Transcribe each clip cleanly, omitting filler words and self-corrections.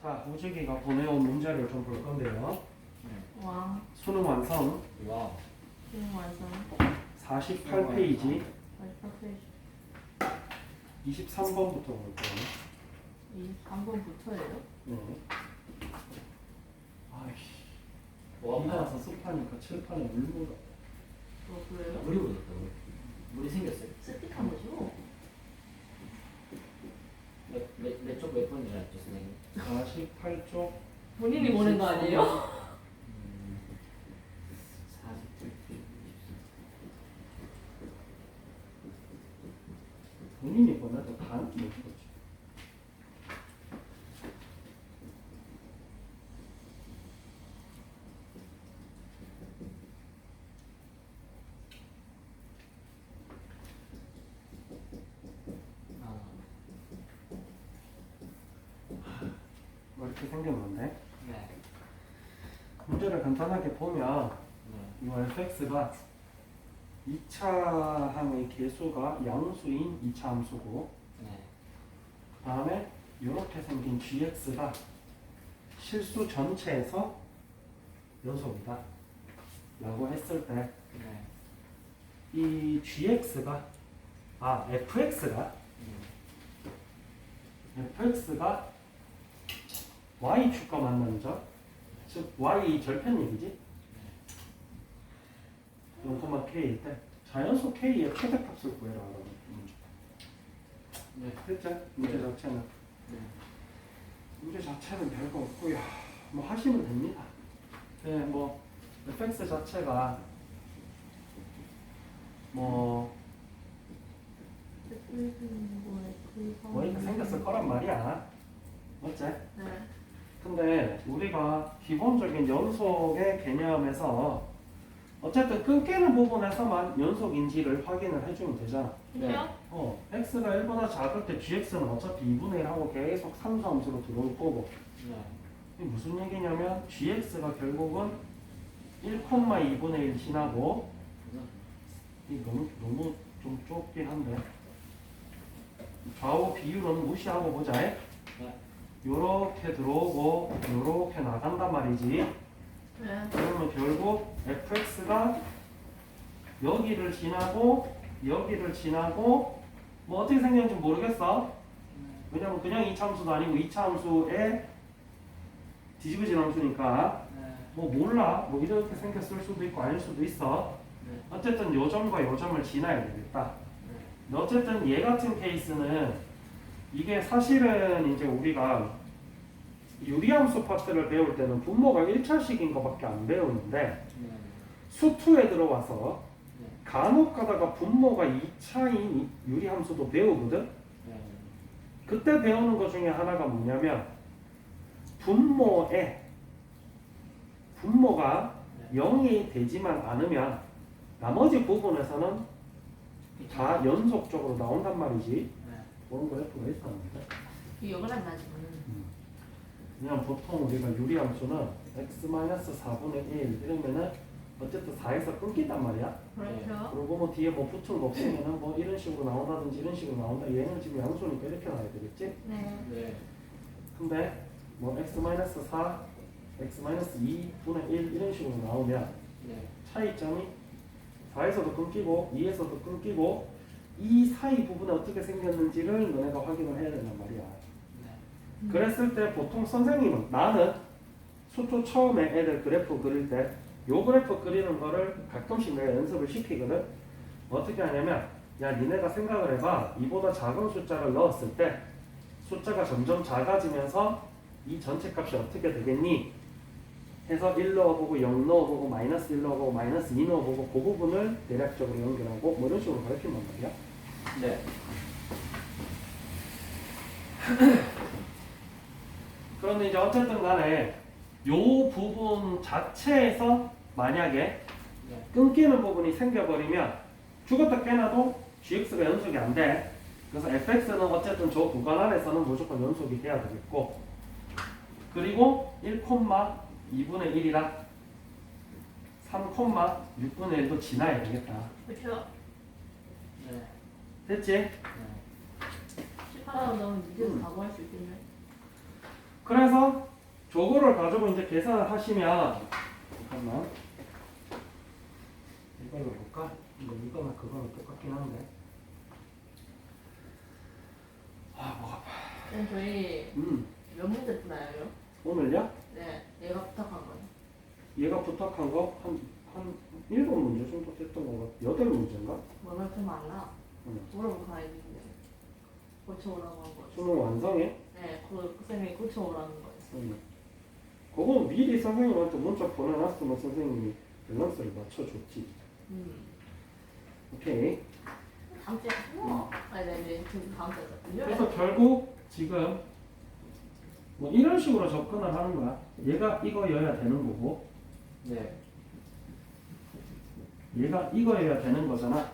자, 우주기가 보내온 문제를 좀 볼 건데요. 와, 수능 완성 와. 지금 완성. 48페이지 마지막 페이지. 23번부터 볼 거예요. 이 3번부터예요? 네. 아이씨. 뭐 비가 아파? 와서 습하니까 칠판에 물 묻어. 그래요? 물이 묻었다고? 물이 생겼어요? 스틱한 거죠? 몇 번이라 했죠, 선생님? 48쪽. 본인이 보낸 거 아니에요? 48쪽. 본인이 보내도 다못 보지. 뭐 이렇게 생겼는데 네. 문제를 간단하게 보면 네. 이 fx가 2차 항의 개수가 양수인 2차 함수고 네. 그 다음에 이렇게 생긴 gx가 실수 전체에서 연속이다 라고 했을 때 이 네. fx가 y축과 만나는 점, 즉 y 절편식이지 0,k일 때 자연수 k의 최대값을 구해라 라고 문제. 네. 됐죠? 문제 네. 자체는 네. 문제 자체는 별거 없고요. 뭐 하시면 됩니다. 네, 뭐 fx 자체가 뭐 이렇게 생겼을 거란 말이야. 맞지? 네. 근데 우리가 기본적인 연속의 개념에서 어쨌든 끊기는 부분에서만 연속인지를 확인을 해주면 되잖아. 그죠? x가 1보다 작을 때 gx는 어차피 2분의 1하고 계속 상수함수로 들어올 거고 네. 이게 무슨 얘기냐면 gx가 결국은 1,2분의 1 지나고 이 너무 좀 좁긴 한데 좌우 비율은 무시하고 보자. 네. 요렇게 들어오고 요렇게 나간단 말이지. 네. 그러면 결국 fx가 여기를 지나고 뭐 어떻게 생겼는지 모르겠어. 왜냐면 그냥 2차 함수도 아니고 2차 함수에 뒤집어진 함수니까 네. 뭐 몰라. 뭐 이렇게 생겼을 수도 있고 아닐 수도 있어. 네. 어쨌든 요 점과 요 점을 지나야 되겠다. 네. 근데 어쨌든 얘 같은 케이스는 이게 사실은 이제 우리가 유리함수 파트를 배울 때는 분모가 1차식인 것밖에 안 배우는데 네. 수2에 들어와서 네. 간혹 가다가 분모가 2차인 유리함수도 배우거든. 네. 그때 배우는 것 중에 하나가 뭐냐면 분모가 네. 0이 되지만 않으면 나머지 부분에서는 다 연속적으로 나온단 말이지. 네. 그런 그래프가 있었는데 이 역을 안 나지만. 그냥 보통 우리가 유리함수는 x-4분의 1 이러면은 어쨌든 4에서 끊긴단 말이야. 그렇죠. 그리고 뭐 뒤에 뭐 붙은 거 없으면은 뭐 이런 식으로 나온다든지 이런 식으로 나온다. 얘는 지금 양수니까 이렇게 나와야 되겠지? 네. 네. 근데 뭐 x-4, x-2분의 1 이런 식으로 나오면 네. 차이점이 4에서도 끊기고 2에서도 끊기고 이 사이 부분에 어떻게 생겼는지를 너네가 확인을 해야 된단 말이야. 그랬을 때 보통 선생님은 나는 수초 처음에 애들 그래프 그릴 때 요 그래프 그리는 거를 가끔씩 내가 연습을 시키거든. 어떻게 하냐면 야 니네가 생각을 해봐. 이보다 작은 숫자를 넣었을 때 숫자가 점점 작아지면서 이 전체 값이 어떻게 되겠니? 해서 1 넣어보고 0 넣어보고 마이너스 1 넣어보고 마이너스 2 넣어보고 그 부분을 대략적으로 연결하고 뭐 이런 식으로 가르치는 말이야. 네. 그런데 이제 어쨌든 간에 요 부분 자체에서 만약에 네. 끊기는 부분이 생겨버리면 죽었다 깨나도 gx가 연속이 안 돼. 그래서 fx는 어쨌든 저 구간 안에서는 무조건 연속이 돼야 되겠고 그리고 1,2분의 1이랑 3,6분의 1도 지나야 되겠다. 그렇죠. 네. 됐지? 네. 18만 넣으면 이제 각오할 수 있겠네. 그래서 저거를 가지고 이제 계산을 하시면 잠깐만 이걸로 볼까? 이거나 그거는 똑같긴 한데 목 아파. 네, 저희 몇 문제 풀어요? 오늘요? 네, 얘가 부탁한 거예요. 얘가 부탁한 거 한 7문제 정도 됐던 것 같아. 8문제인가? 뭐 그렇게 많나? 응. 물어보고 가야겠는데. 고쳐오라고 한 거죠. 수능 완성해? 네, 그 쌤이 고쳐오라는 거였어요. 응. 그거 미리 선생님한테 문자 보내놨으면 선생님이 밸런스를 맞춰줬지. 오케이. 다음 주에 뭐? 아니, 네, 지금 다음 주에. 그래서 결국 지금 뭐 이런 식으로 접근을 하는 거야. 얘가 이거여야 되는 거고 네. 얘가 이거여야 되는 거잖아.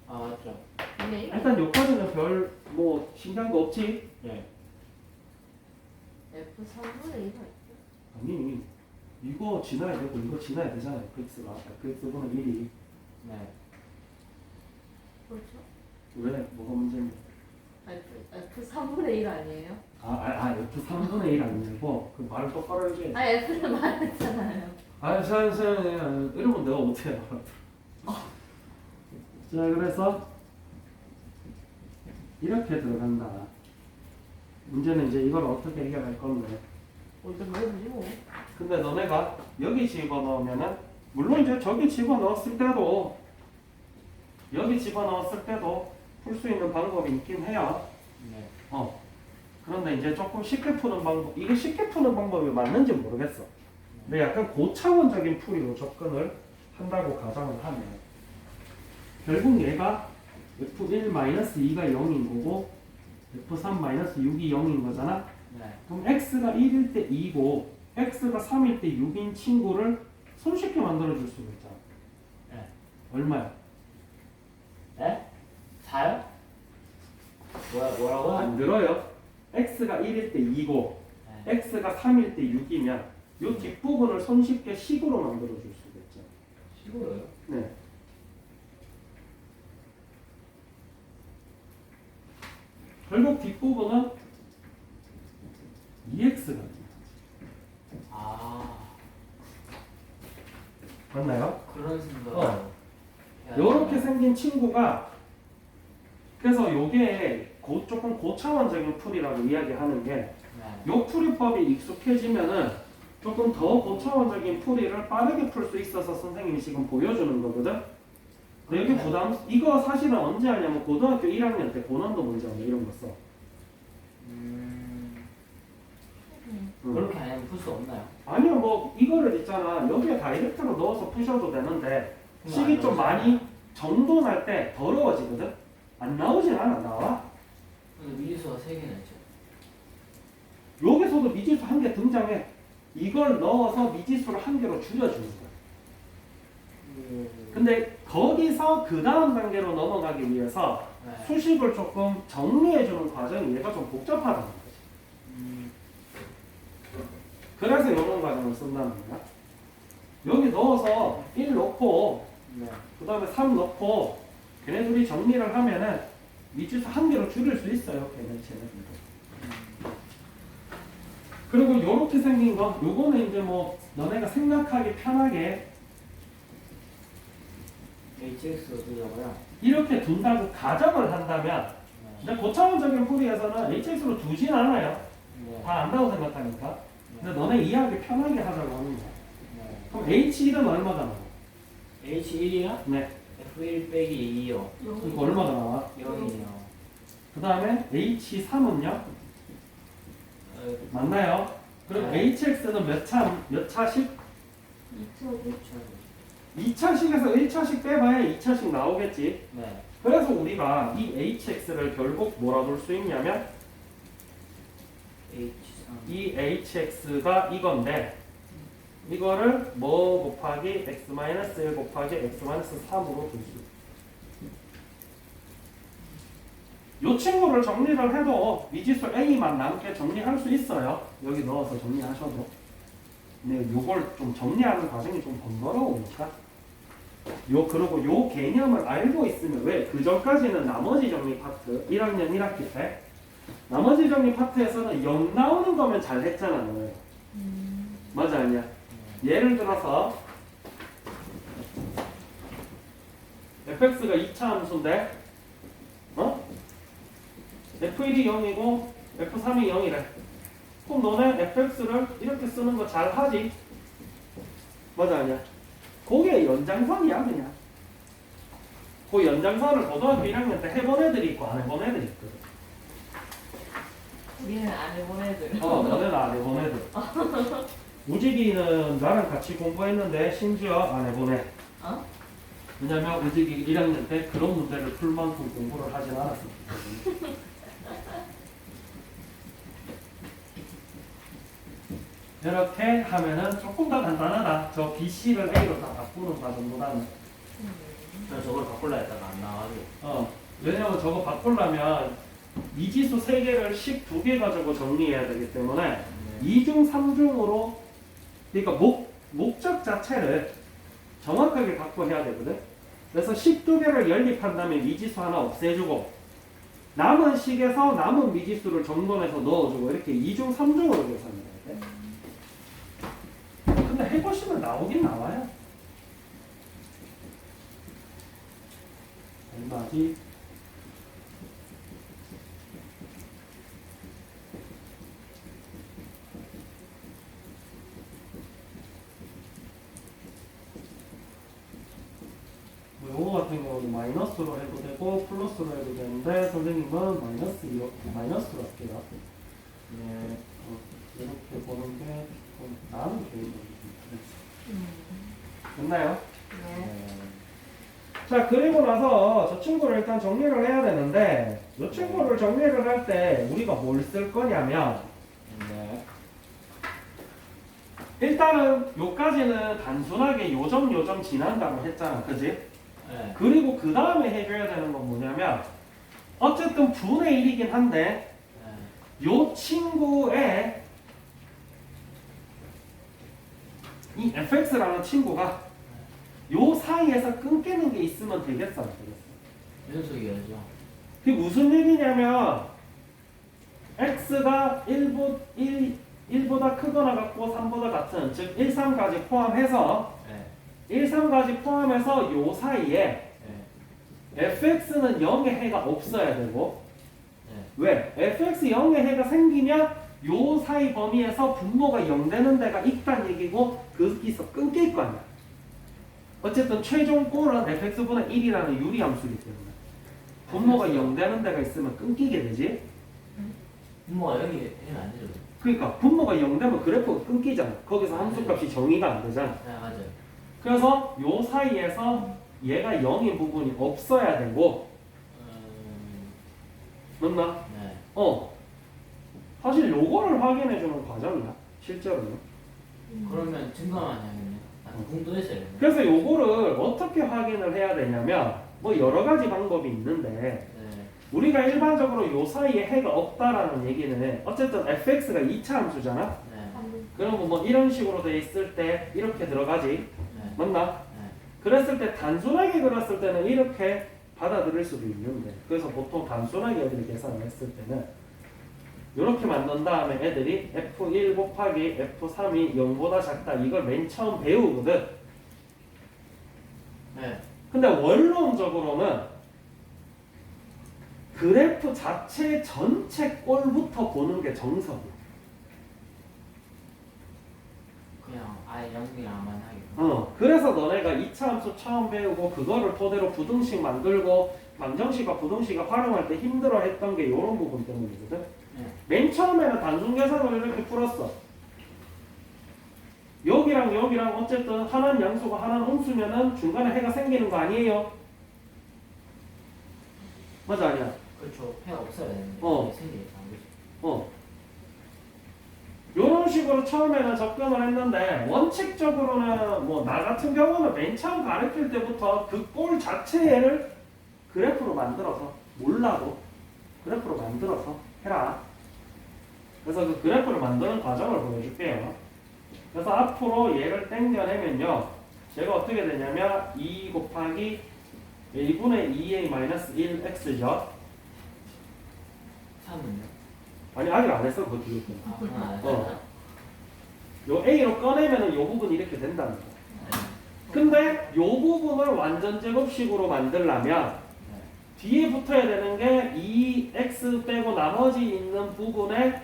아, 맞죠. 근데 이거 일단 여기까지는 별 뭐 신기한 거 없지? 네. F3분의 1가 있죠. 아니 이거 지나야 되고 이거 지나야 되잖아요. x가 x분의 1이 그렇죠? 왜 뭐가 문제냐? F3분의 1 아니에요? f3분의 1 아니고 그 말을 똑바로 해줘야지. F를 말했잖아요. 이러면 내가 어떻게 알아? 자 그래서 이렇게 들어간다. 문제는 이제 이걸 어떻게 해결할 건데. 먼저 물어보지 뭐. 근데 너네가 여기 집어넣으면은 물론 이제 저기 집어넣었을 때도 여기 집어넣었을 때도 풀 수 있는 방법이 있긴 해요. 네. 그런데 이제 조금 쉽게 푸는 방법, 이게 쉽게 푸는 방법이 맞는지 모르겠어. 근데 약간 고차원적인 풀이로 접근을 한다고 가정을 하면 결국 얘가 F1-2가 0인 거고 F3-6이 0인 거잖아. 네. 그럼 x가 1일 때 2고 x가 3일 때 6인 친구를 손쉽게 만들어줄 수가 있잖아. 네. 얼마야? 네? 4요? 뭐라고? 안 들어요. x가 1일 때 2고 네. x가 3일 때 6이면 이 뒷부분을 손쉽게 식으로 만들어줄 수가 있잖아. 식으로요? 네. 결국 뒷부분은 2x가 됩니다. 아, 맞나요? 그런 생각. 요렇게 생긴 친구가 그래서 요게 조금 고차원적인 풀이라고 이야기하는 게 네. 요 풀이법이 익숙해지면은 조금 더 고차원적인 풀이를 빠르게 풀 수 있어서 선생님이 지금 보여주는 거거든. 근데 여기 이거 사실은 언제 하냐면 고등학교 1학년 때 고난도 문제 이런 거 써. 그렇게 안 하면 풀 수 없나요? 아니요, 뭐 이거를 있잖아. 여기에 다이렉트로 넣어서 푸셔도 되는데 식이 좀 많이 정돈할 때 더러워지거든. 안 나오진 않아. 나와. 근데 미지수가 3개나 있죠. 여기서도 미지수 한 개 등장해. 이걸 넣어서 미지수를 한 개로 줄여주는 거야. 근데 거기서 그 다음 단계로 넘어가기 위해서 네. 수식을 조금 정리해주는 과정이 얘가 좀 복잡하다는 거지. 그래서 이런 과정을 쓴다는 거야. 여기 넣어서 1 넣고 네. 그 다음에 3 넣고 걔네 둘이 정리를 하면은 미지수 한 개로 줄일 수 있어요. 걔네체는. 그리고 요렇게 생긴 거 요거는 이제 뭐 너네가 생각하기 편하게 HX가 두자고요. 이렇게 둔다고 가정을 한다면 네. 이제 고차원적인 풀이에서는 HX로 두진 않아요. 네. 다 안다고 생각하니까. 근데 너네 이해하기 편하게 하자고 하는 거야. 네. 그럼 H1은 얼마가 나와? H1이요? 네. F1 빼기 2요. 이거 얼마가 나와? 0이요. 그 다음에 H3은요? 맞나요? 그럼 네. HX는 몇 차씩? 2초 2차식에서 1차식 빼봐야 2차식 나오겠지. 네. 그래서 우리가 이 HX를 결국 뭐라 볼 수 있냐면 H3. 이 HX가 이건데 이거를 뭐 곱하기 x-1 곱하기 x-3으로 둘 수 있어. 이 친구를 정리를 해도 미지수 A만 남게 정리할 수 있어요. 여기 넣어서 정리하셔도. 근데 요걸 좀 정리하는 과정이 좀 번거로우니까. 그리고 요 개념을 알고 있으면 왜? 그 전까지는 나머지 정리 파트 1학년 1학기 때 나머지 정리 파트에서는 0 나오는 거면 잘 했잖아 너네. 맞아 아니야? 예를 들어서 fx가 2차 함수인데 f1이 0이고 f3이 0이래. 그럼 너네 fx를 이렇게 쓰는 거 잘 하지? 맞아 아니야? 그게 연장선이야 그냥. 그 연장선을 고등학교 1학년 때 해본 애들이 있고 안 해본 애들이 있거든. 우리는 안 해본 애들. 너네는 안 해본 애들. 우직이는 나랑 같이 공부했는데 심지어 안 해본 애. 어? 왜냐면 우직이 1학년 때 그런 문제를 풀 만큼 공부를 하진 않았었기 때문에. 이렇게 하면은 조금 더 간단하다. 저 BC를 A로 다 바꾸는 과정보다는. 저 저걸 바꿀라 했다가 안 나와가지고. 왜냐면 저거 바꾸려면 이지수 3개를 식 2개 가지고 정리해야 되기 때문에 2중 3중으로 그러니까 목적 자체를 정확하게 갖고 해야 되거든. 그래서 식 2개를 연립한 다음에 미지수 하나 없애주고 남은 식에서 남은 미지수를 정돈해서 넣어주고 이렇게 2중 3중으로 계산해야 돼. 근데 해보시면 나오긴 나와요. 얼마지? 요거 같은 경우는 마이너스로 해도 되고 플러스로 해도 되는데 선생님은 마이너스로 할게요. 네, 이렇게 보는 게 조금 나은 개인적인 됐나요? 네. 자, 그리고 나서 저 친구를 일단 정리를 해야 되는데 이 친구를 정리를 할 때 우리가 뭘 쓸 거냐면 일단은 요까지는 단순하게 요점 지난다고 했잖아, 그지? 네. 그리고 그 다음에 해줘야 되는 건 뭐냐면 어쨌든 분의 1이긴 한데 요 친구의 이 fx라는 친구가 요 사이에서 끊기는 게 있으면 되겠어, 안 되겠어? 무슨 소리야죠? 그게 무슨 얘기냐면 x가 1보다 크거나 같고 3보다 같은 즉 1, 3까지 포함해서 네. 1, 3까지 포함해서 요 사이에 네. fx는 0의 해가 없어야 되고 네. 왜? fx 0의 해가 생기면 요 사이 범위에서 분모가 0 되는 데가 있다는 얘기고 거기서 끊길 거 아니야. 어쨌든 최종 골은 fx분의 1이라는 유리함수이기 때문에 분모가 0 되는 데가 있으면 끊기게 되지. 분모가 여기 해면 안 되죠? 그러니까 분모가 0 되면 그래프가 끊기잖아. 거기서 함수값이 정의가 안 되잖아. 네, 맞아요. 그래서 요 사이에서 얘가 0인 부분이 없어야 되고 맞나? 네. 사실 요거를 확인해주는 과정이야 실제로는. 그러면 증가만 해야겠네. 공도 했어야 겠네. 그래서 요거를 어떻게 확인을 해야 되냐면 뭐 여러 가지 방법이 있는데 네. 우리가 일반적으로 요 사이에 해가 없다라는 얘기는 어쨌든 fx가 2차 함수잖아. 네. 그러면 뭐 이런 식으로 돼 있을 때 이렇게 들어가지. 네. 맞나? 네. 그랬을 때 단순하게 그렸을 때는 이렇게 받아들일 수도 있는데 그래서 보통 단순하게 애들이 계산을 했을 때는 이렇게 만든 다음에 애들이 f1 곱하기 f3이 0보다 작다 이걸 맨 처음 배우거든. 네. 근데 원론적으로는 그래프 자체 전체 꼴부터 보는 게 정석이야. 그냥 아예 영이랑만 하겠네. 그래서 너네가 2차 함수 처음 배우고 그거를 토대로 부등식 만들고 방정식과 부등식을 활용할 때 힘들어 했던 게 이런 부분 때문이거든. 네. 맨 처음에는 단순 계산을 이렇게 풀었어. 여기랑 여기랑 어쨌든 하나는 양수가 하나는 음수면은 중간에 해가 생기는 거 아니에요? 맞아 아니야? 그렇죠. 해 없어야 되는데. 생기니까 안 되죠. 이런 식으로 처음에는 접근을 했는데 원칙적으로는 뭐 나 같은 경우는 맨 처음 가르칠 때부터 그 꼴 자체를 그래프로 만들어서 몰라도 그래프로 만들어서 해라. 그래서 그 그래프를 만드는 과정을 보여줄게요. 그래서 앞으로 얘를 땡겨내면요 얘가 어떻게 되냐면 2 곱하기 1분의 2a-1x죠. 3은요? 아니 아직 안 했어 그거 뒤에 거. 아, 그건 안 어. 했어요? 요 A로 꺼내면은 요 부분이 이렇게 된다는 거. 근데 요 부분을 완전 제곱식으로 만들려면 네. 뒤에 붙어야 되는 게 2x 빼고 나머지 있는 부분에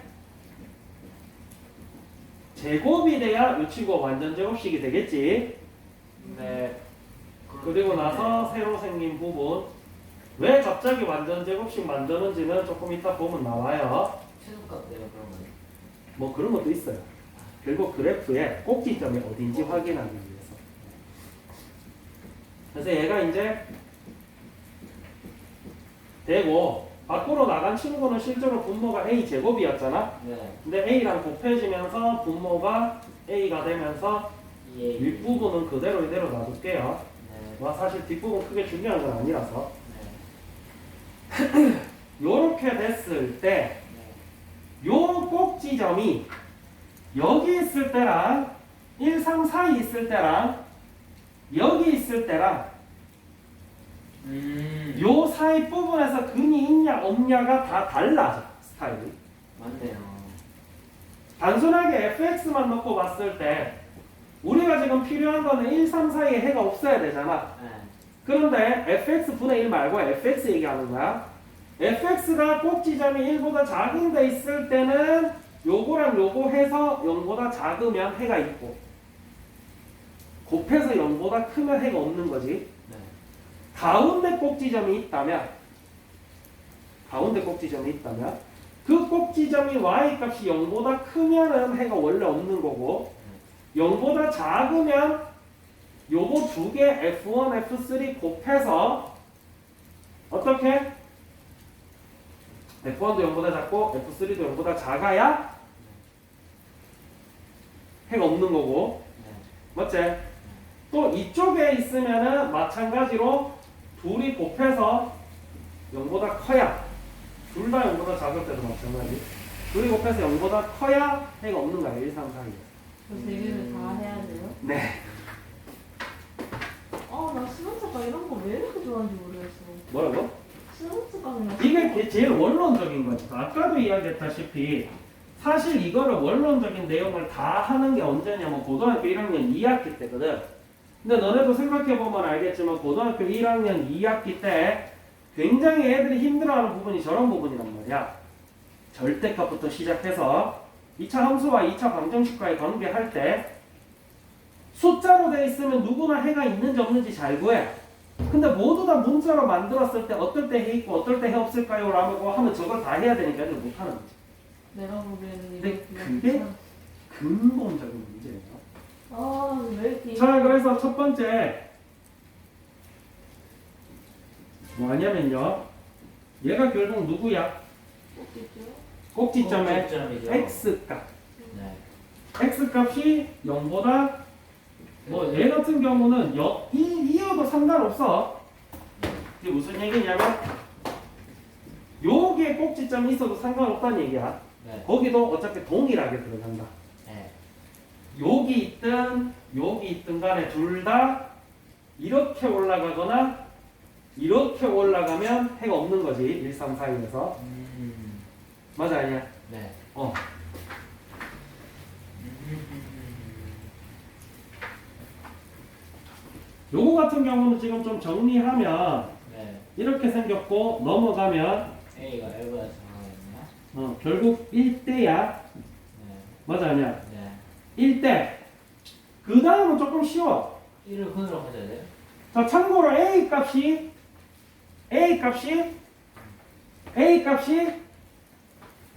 제곱이 돼야 요 친구가 완전 제곱식이 되겠지. 네. 그리고 나서 새로 생긴 부분 왜 갑자기 완전 제곱식 만드는지는 조금 이따 보면 나와요. 최소값 돼요 그러면. 뭐 그런 것도 있어요. 결국 그래프의 꼭지점이 어딘지 확인하기 위해서. 그래서 얘가 이제 되고 밖으로 나간 친구는 실제로 분모가 a 제곱이었잖아. 네. 근데 a랑 곱해지면서 분모가 a가 되면서 예. 윗부분은 그대로 이대로 놔둘게요. 네. 와 사실 뒷부분 크게 중요한 건 아니라서. 네. 요렇게 됐을 때 네. 요 꼭지점이 여기 있을 때랑 1, 3 사이 있을 때랑 여기 있을 때랑 요 사이 부분에서 근이 있냐 없냐가 다 달라져 스타일이. 맞네요. 단순하게 fx만 넣고 봤을 때 우리가 지금 필요한 거는 1, 3 사이에 해가 없어야 되잖아. 네. 그런데 fx 분의 1 말고 fx 얘기하는 거야. fx가 꼭지점이 1보다 작은 데 있을 때는 요거랑 요거 해서 0보다 작으면 해가 있고 곱해서 0보다 크면 해가 없는 거지. 네. 가운데 꼭지점이 있다면 그 꼭지점이 y값이 0보다 크면은 해가 원래 없는 거고 0보다 작으면 요거 두 개 F1, F3 곱해서 어떻게? F1도 0보다 작고 F3도 0보다 작아야 해가 없는 거고 네. 맞지? 또 이쪽에 있으면은 마찬가지로 둘이 곱해서 0보다 커야 둘 다 0보다 작을 때도 마찬가지 둘이 곱해서 0보다 커야 해가 없는 거야 1, 3, 4이 그 세 개를 다 해야 돼요? 네 나 수능차가 이런 거 왜 이렇게 좋아하는지 모르겠어. 뭐라고? 수능차가 그냥 이게 제일 원론적인 거지. 아까도 이야기했다시피 사실 이거를 원론적인 내용을 다 하는 게 언제냐면 고등학교 1학년 2학기 때거든. 근데 너네도 생각해보면 알겠지만 고등학교 1학년 2학기 때 굉장히 애들이 힘들어하는 부분이 저런 부분이란 말이야. 절대값부터 시작해서 2차 함수와 2차 방정식과의 관계할 때 숫자로 돼 있으면 누구나 해가 있는지 없는지 잘 구해. 근데 모두 다 문자로 만들었을 때 어떨 때 해 있고 어떨 때 해 없을까요? 라고 하면 저걸 다 해야 되니까 애들 못하는 거지. 내가 보기에는 근데 이거 그냥 그게 귀찮아. 근본적인 문제예요. 왜 이렇게 자, 그래서 첫 번째 뭐냐면요. 얘가 결국 누구야? 웃기죠? 꼭지점의 꼭지점이죠. x값. 네. x값이 0보다 뭐 얘 같은 경우는 2여도 상관없어. 이게 무슨 얘기냐면 여기에 꼭지점이 있어도 상관없다는 얘기야. 네. 거기도 어차피 동일하게 들어간다. 네. 여기 있든 간에 둘 다 이렇게 올라가거나 이렇게 올라가면 해가 없는 거지. 1, 3, 4에서. 맞아 아니야? 네. 어. 요거 같은 경우는 지금 좀 정리하면 네. 이렇게 생겼고 넘어가면 A가 L보다 작아졌나? 결국 1대야. 네. 맞아 아니야? 네. 1대. 그 다음은 조금 쉬워. 1을 근으로 가져야 돼요? 자, 참고로 A 값이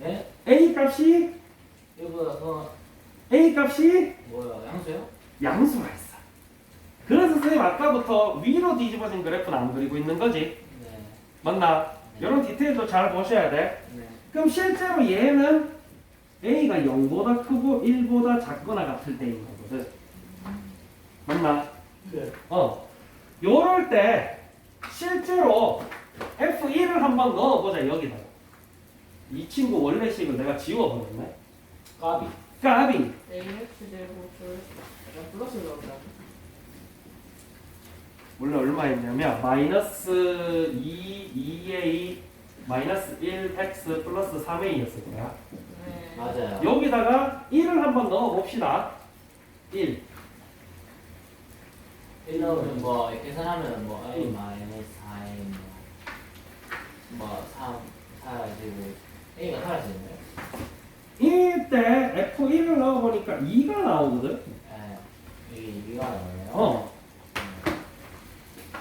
네? 이거보다 더 A 값이 뭐야? 양수요? 양수가 있어. 그래서 선생님 아까부터 위로 뒤집어진 그래프는 안 그리고 있는 거지. 네. 맞나? 네. 이런 디테일도 잘 보셔야 돼. 네. 그럼 실제로 얘는 A가 0보다 크고 1보다 작거나 같을 때인 거거든. 맞나? 네. 요럴 때 실제로 F1을 한번 넣어보자 여기다가. 이 친구 원래 식을 내가 지워버렸네. 까비. 까비. AX 제곱을 플러스 넣었다. 원래 얼마였냐면 마이너스 2a 마이너스 1x 플러스 3a였을 거야. 네. 맞아요. 여기다가 1을 한번 넣어 봅시다. 1. 1 넣으면 뭐 계산하면 뭐 a 마이너스 4a 뭐 3, 4지고 a가 사라지네요. 이때 f1을 넣어보니까 2가 나오거든. 예, 이게 2가 나오네요. 어.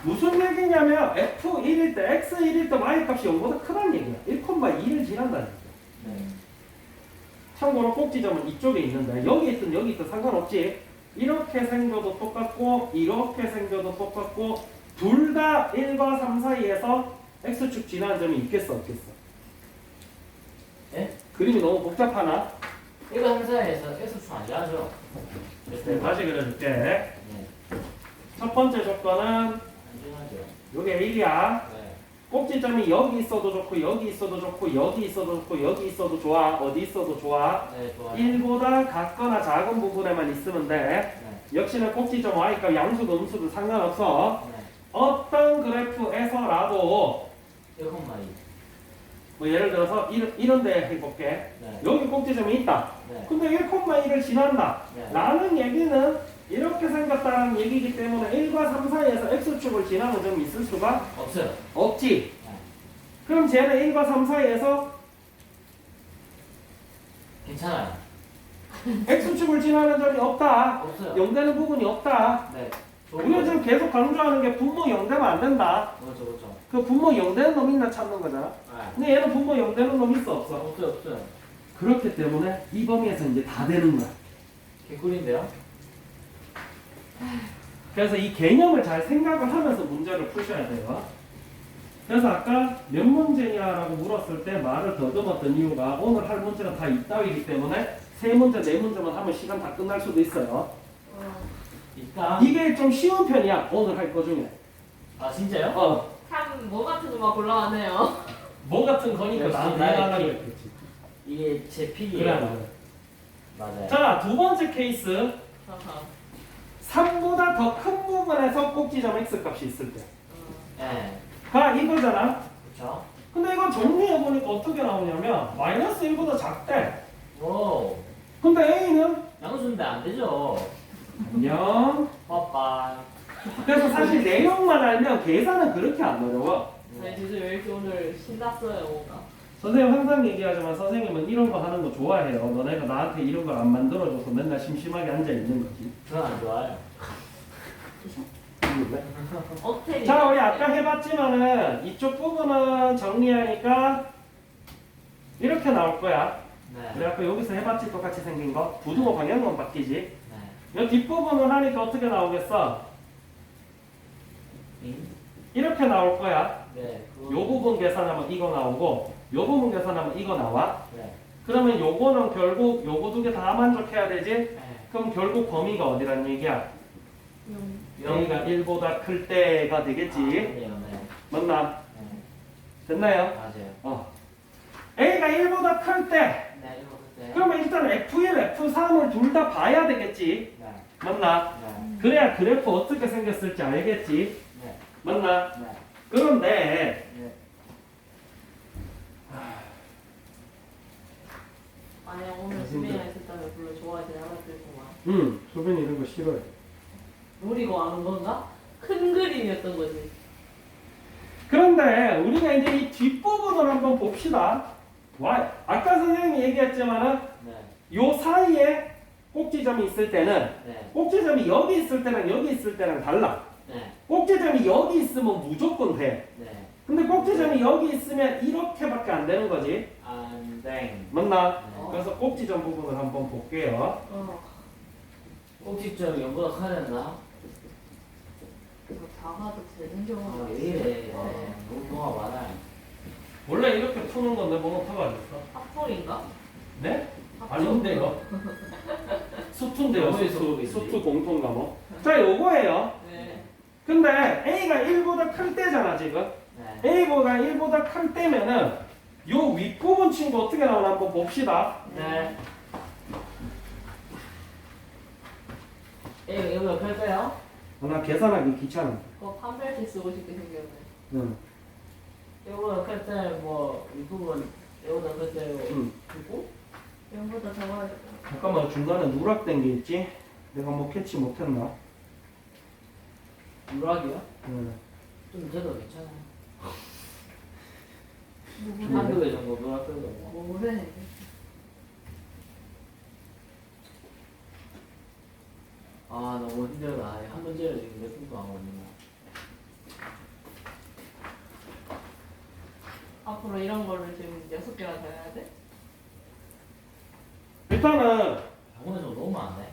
무슨 얘기냐면 f1일 때 x1일 때 y값이 0보다 크다는 얘기야. 1,2를 지난다는 얘기야. 네. 참고로 꼭지점은 이쪽에 있는데 여기 있든 여기 있든 상관없지. 이렇게 생겨도 똑같고 이렇게 생겨도 똑같고 둘 다 1과 3 사이에서 x축 지나는 점이 있겠어 없겠어? 예? 그림이 너무 복잡하나? 1과 3 사이에서 x축 아니라죠? 다시 그려줄게. 네. 첫 번째 조건은 안중하죠. 요게 1이야. 네. 꼭지점이 여기 있어도 좋고 여기 있어도 좋고 여기 있어도 좋고 여기 있어도 좋아. 어디 있어도 좋아. 네, 좋아요. 1보다 같거나 작은 부분에만 있으면 돼. 네. 역시나 꼭지점 y값 양수도 음수도 상관없어. 네. 어떤 그래프에서라도 1,2. 뭐 예를 들어서 이런 데 해볼게. 네. 여기 꼭지점이 있다. 네. 근데 1,1을 지난다. 네. 라는 얘기는 이렇게 생겼다는 얘기이기 때문에 1과 3 사이에서 x축을 지나는 점이 있을 수가 없어요. 없지. 네. 그럼 쟤는 1과 3 사이에서 괜찮아요. x축을 지나는 점이 없다. 없어요. 0되는 부분이 없다. 네. 우리가 지금 계속 강조하는 게 분모 0되면 안 된다. 그렇죠, 그렇죠. 그 분모 0되는 놈 있나 찾는 거잖아. 네. 근데 얘는 분모 0되는 놈 있어 없어? 없어요, 없어요. 그렇기 때문에 이 범위에서 이제 다 되는 거야. 개꿀인데요? 그래서 이 개념을 잘 생각을 하면서 문제를 푸셔야 돼요. 그래서 아까 몇 문제냐라고 물었을 때 말을 더듬었던 이유가 오늘 할 문제가 다 이따위이기 때문에 세 문제, 네 문제만 하면 시간 다 끝날 수도 있어요. 일단 이게 좀 쉬운 편이야. 오늘 할 거 중에. 아 진짜요? 참뭐 같은 거만 골라왔네요. 뭐 같은 거니까 역시 나한테 나의 하려고 픽. 했겠지. 이게 제 그래, 픽이에요. 맞아. 맞아요. 자, 두 번째 케이스. 3보다 더 큰 부분에서 꼭지점 x 값이 있을 때. 네. 가 이거잖아. 그렇죠. 근데 이거 정리해보니까 어떻게 나오냐면 마이너스 1보다 작대. 오. 근데 a는 양수인데 안 되죠. 안녕. 빠빠이. 그래서 사실 내용만 알면 계산은 그렇게 안 어려워. 네, 진짜 왜 이렇게 오늘 신났어요, 뭔가. 선생님 항상 얘기하지만 선생님은 이런 거 하는 거 좋아해요. 너네가 나한테 이런 걸 안 만들어줘서 맨날 심심하게 앉아 있는 거지. 저는 안 좋아요. 억테리. 자, 우리 아까 해봤지만은 이쪽 부분은 정리하니까 이렇게 나올 거야. 네. 우리 아까 여기서 해봤지 똑같이 생긴 거. 부등호 방향만 바뀌지. 네. 이 뒷부분을 하니까 어떻게 나오겠어? 잉? 이렇게 나올 거야. 네. 요 부분 계산하면 이거 나오고 요 부분 계산하면 이거 나와. 네. 그러면 요거는 결국 요거 두 개 다 만족해야 되지? 네. 그럼 결국 범위가 어디란 얘기야? 용. a가 1보다 클 때가 되겠지. 그러네요. 네. 맞나? 네. 됐나요? 맞아요. a가 1보다 클 때 네. 이거 그때. 그러면 일단 F1, F3을 둘 다 봐야 되겠지. 네. 맞나? 네. 그래야 그래프 어떻게 생겼을지 알겠지. 네. 맞나? 네. 그런데 네. 만약 오늘 수빈이가 있었다면 별로 좋아하지 않았을 거만. 소변이 이런 거 싫어해. 노리고 아는 건가? 큰 그림이었던 거지. 그런데 우리가 이제 이 뒷부분을 한번 봅시다. 와, 아까 선생님이 얘기했지만은 네. 요 사이에 꼭지점이 있을 때는 네. 꼭지점이 여기 있을 때랑 여기 있을 때랑 달라. 네. 꼭지점이 여기 있으면 무조건 돼. 네. 근데 꼭지점이 여기 있으면 이렇게밖에 안 되는 거지. 안 땡. 맞나? 네. 그래서 꼭지점 부분을 한번 볼게요. 꼭지점이 0보다 커야 된다. 이거 작아도 되는 아, 경우가 왜 있어요. 이래. 네. 너무 뭐가 많아요. 원래 이렇게 푸는 건데 뭐가 터가졌어? 합성인가? 네? 합성. 아닌데요. 수투인데요. 너무 수투. 소리지. 수투 공통 과목. 자, 요거예요. 네. 근데 a가 1보다 클 때잖아 지금. 네. a보다 1보다 클 때면은 요 윗부분 친구 어떻게 나오나 한번 봅시다. 네. 이거 클까요? 나 계산하기 귀찮아. 그거 판별지 쓰고 싶게 생겼네. 응. 이거보다 클때 이 부분 이거보다 클때 응. 주고 0보다 적어야 돼. 잠깐만 중간에 누락된 게 있지? 내가 뭐 캐치 못했나? 누락이요? 응. 좀 돼도 괜찮아. 음. 한두 개 정도 누락 뜬거 뭐. 뭐래? 아 너무 힘들다. 한 문제를 지금 몇 분도 안 걸리나. 앞으로 이런 거를 지금 6개나 더 해야 돼? 일단은 오늘 좀 너무 많네.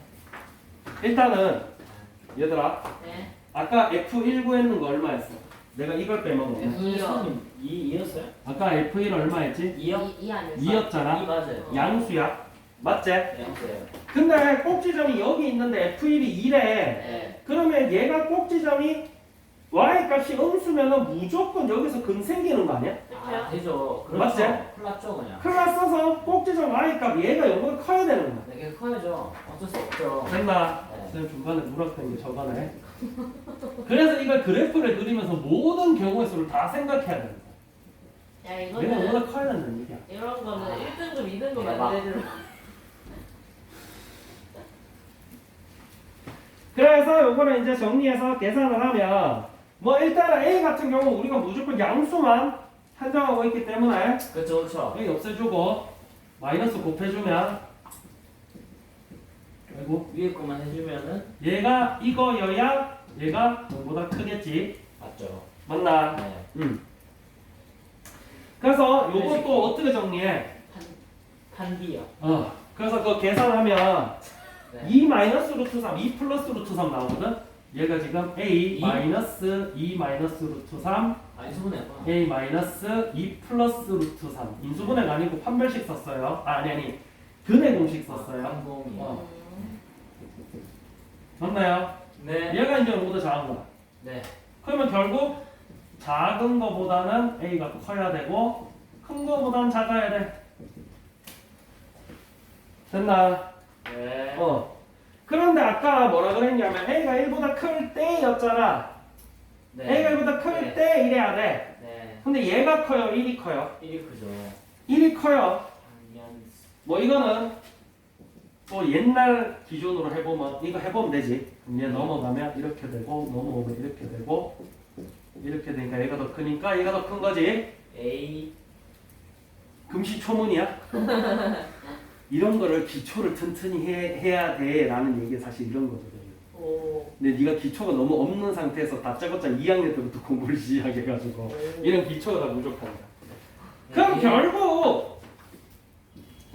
얘들아 네. 아까 F19 했는 거 얼마였어? 내가 이걸 빼먹었네. F1 2였어요? 아까 F1 얼마였지? 2요? 2 아니었어? 2였잖아. 2 맞아요. 양수야. 맞지? 양수예요. 근데 꼭지점이 여기 있는데 F1이 2래. 네. 그러면 얘가 꼭지점이 y 값이 음수면은 무조건 여기서 근 생기는 거 아니야? 아 되죠. 그렇죠. 맞지? 큰일 났죠 그냥. 클라 써서 꼭지점 y 값 얘가 요거 커야 되는 거야. 네, 계속 커야죠. 어쩔 수 없죠. 됐나? 네. 선생님 중간에 누락된 게 저거네. 그래서 이걸 그래프를 그리면서 모든 경우의 수를 다 생각해야 된다. 야 얘가 이거는 워낙 커야 된다는 얘기야. 이런 거는 아. 1등급, 2등급 대박. 만들어. 그래서 요거를 이제 정리해서 계산을 하면 뭐 일단은 A 같은 경우 우리가 무조건 양수만 한정하고 있기 때문에 그렇죠, 그렇죠. A 없애주고 마이너스 곱해주면 아이고 위에 것만 해주면은 얘가 이거여야 얘가 0보다 크겠지. 맞죠. 맞나? 네. 그래서 요것도 어떻게 정리해? 판비요. 그래서 그거 계산하면 네. 2 마이너스 루트 3, 2 플러스 루트 3 나오거든? 얘가 지금 A 이? 마이너스 2 마이너스 루트 3 아 인수분해였구나. A 마이너스 2 플러스 루트 3 인수분해가 아니고 판별식 썼어요. 아니 근의 공식 썼어요. 항공이요. 어. 맞나요? 네. 얘가 이제 5보다 작은 거야. 네. 그러면 결국 작은 거보다는 A가 커야 되고 큰 거보다는 작아야 돼. 됐나? 네. 그런데 아까 뭐라 그랬냐면 A가 1보다 클 때였잖아. 네. A가 1보다 클 네. 때 이래야 돼. 네. 근데 얘가 커요? 1이 커요? 1이 크죠. 1이 커요. 당연. 뭐 이거는 또 옛날 기준으로 해보면 이거 해보면 되지. 그럼 얘 넘어가면 이렇게 되고 넘어오면 이렇게 되고 이렇게 되니까 얘가 더 크니까 얘가 더 큰 거지. A. 금시초문이야. 이런 거를 기초를 튼튼히 해야 돼라는 얘기가 사실 이런 거거든. 오. 근데 네가 기초가 너무 없는 상태에서 다짜고짜 2학년 때부터 공부를 시작해가지고 이런 기초가 다 부족한 거야. 그럼 결국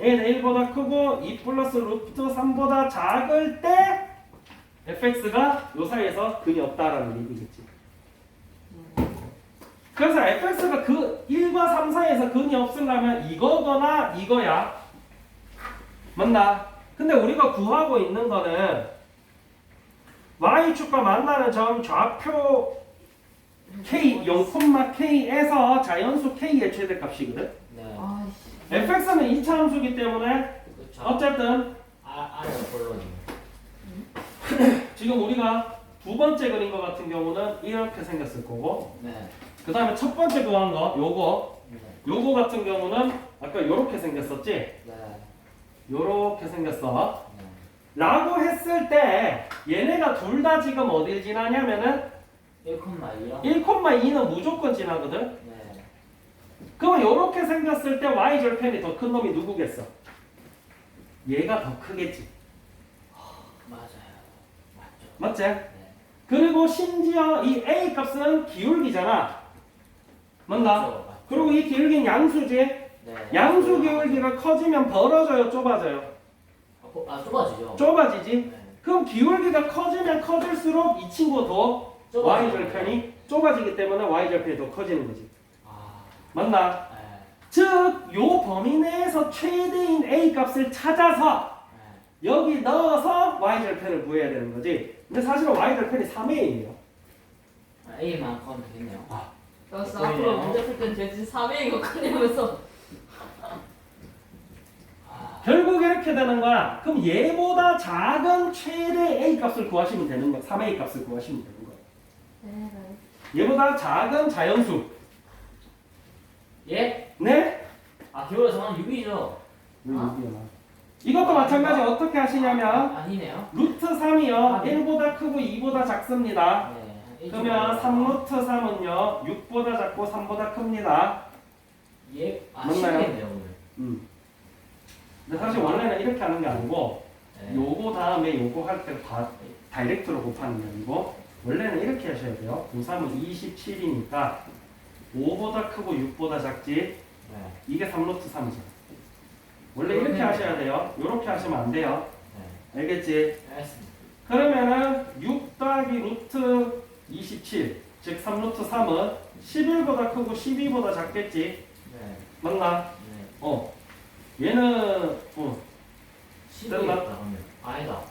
A는 1보다 크고 2 플러스 루트 3보다 작을 때 fx가 요 사이에서 근이 없다라는 얘기겠지. 그래서 fx가 그 1과 3 사이에서 근이 없으려면 이거거나 이거야. 맞나? 근데 우리가 구하고 있는 거는 y축과 만나는 점 좌표 k 0,k에서 자연수 k의 최대값이거든. 네. 아이씨. fx는 2차 함수기 때문에 그렇죠. 어쨌든 아래 본론이. 지금 우리가 두 번째 그린 거 같은 경우는 이렇게 생겼을 거고 네. 그 다음에 첫 번째 구한 거 요거 네. 같은 경우는 아까 요렇게 생겼었지? 네. 요렇게 생겼어 네. 라고 했을 때 얘네가 둘 다 지금 어딜 지나냐면은 1,2요? 1,2는 무조건 지나거든. 네. 그럼 요렇게 생겼을 때 y절편이 더 큰 놈이 누구겠어? 얘가 더 크겠지. 맞아요. 맞죠. 맞지? 네. 그리고 심지어 이 a 값은 기울기잖아. 맞나? 맞죠. 맞죠. 그리고 이 기울기는 양수지. 네. 양수 기울기가 커지면 벌어져요, 좁아져요? 좁아지죠. 좁아지지. 네. 그럼 기울기가 커지면 커질수록 이 친구가 더 y절편이 좁아지기 때문에 y절편이 더 커지는 거지. 아. 맞나? 네. 즉, 요 범위 내에서 최대인 a 값을 찾아서 네. 여기 넣어서 y절편을 구해야 되는 거지. 근데 사실은 y절편이 3a예요. A만 커면 되겠네요. 그래서 앞으로 문제 풀 땐 대신 3의 거 꺼내면서 결국 이렇게 되는 거야. 그럼 얘보다 작은 최대 a 값을 구하시면 되는 거야. 3a 값을 구하시면 되는 거야. 얘보다 작은 자연수. 예? 네? 아 기호가 정확히 6이죠? 왜 아? 6이야? 이것도 마찬가지 어떻게 하시냐면 아니네요. 루트 3이요 1보다 크고 2보다 작습니다. 네. 그러면 3루트 3은요 6보다 작고 3보다 큽니다. 예? 아 맞나요? 10이네요 오늘. 근데 사실 원래는 이렇게 하는 게 아니고 네. 요거 다음에 요거 할 때 다이렉트로 곱하는 게 아니고 원래는 이렇게 하셔야 돼요. 9, 3은 27이니까 5보다 크고 6보다 작지 네. 이게 3루트 3이죠. 원래 이렇게 하셔야 돼요. 이렇게 하시면 안 돼요. 네. 알겠지? 알겠습니다. 그러면은 6 더하기 루트 27, 즉 3루트 3은 11보다 크고 12보다 작겠지? 네. 맞나? 네. 얘는 11이었다 그러면. 아니다.